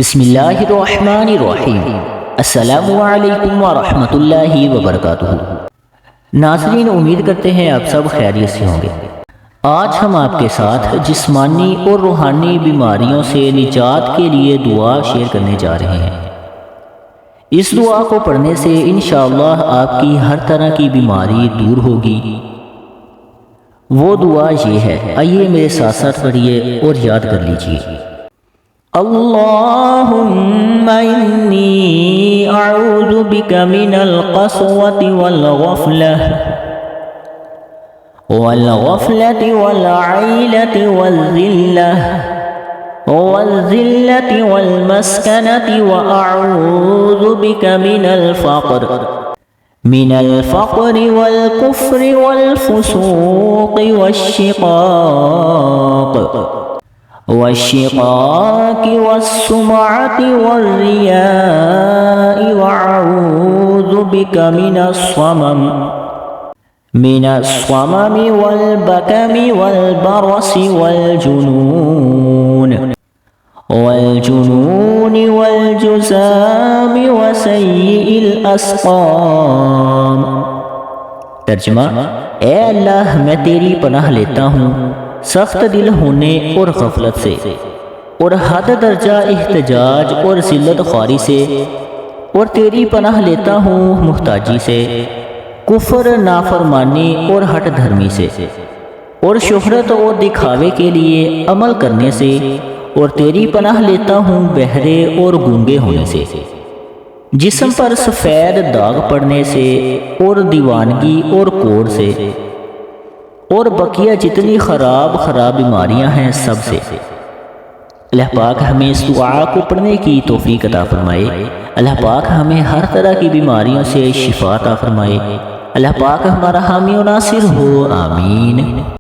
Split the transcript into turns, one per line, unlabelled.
بسم اللہ الرحمن الرحیم۔ السلام علیکم ورحمۃ اللہ وبرکاتہ۔ ناظرین، امید کرتے ہیں آپ سب خیریت سے ہوں گے۔ آج ہم آپ کے ساتھ جسمانی اور روحانی بیماریوں سے نجات کے لیے دعا شیئر کرنے جا رہے ہیں۔ اس دعا کو پڑھنے سے انشاءاللہ آپ کی ہر طرح کی بیماری دور ہوگی۔ وہ دعا یہ ہے، آئیے میرے ساتھ ساتھ پڑھیے اور یاد کر لیجیے۔ اللہم انی اعوذ بک من القسوة والغفلة والعیلة والذلة والمسکنة، واعوذ بک من الفقر والکفر والفسوق والشقاق والسمعة والرياء، واعوذ بك من الصمم والبكم والبرص والجنون والجزام وسيء الأسقام۔ ترجمہ: اے اللہ، میں تیری پناہ لیتا ہوں سخت دل ہونے اور غفلت سے، اور حد درجہ احتجاج اور ذلت خواری سے، اور تیری پناہ لیتا ہوں محتاجی سے، کفر، نافرمانی اور ہٹ دھرمی سے، اور شہرت اور دکھاوے کے لیے عمل کرنے سے، اور تیری پناہ لیتا ہوں بہرے اور گونگے ہونے سے، جسم پر سفید داغ پڑنے سے، اور دیوانگی اور کوڑ سے، اور بقیہ جتنی خراب بیماریاں ہیں سب سے۔ اللہ پاک ہمیں اس دعا کو پڑھنے کی توفیق عطا فرمائے۔ اللہ پاک ہمیں ہر طرح کی بیماریوں سے شفا عطا فرمائے۔ اللہ پاک ہمارا حامی و ناصر ہو، آمین۔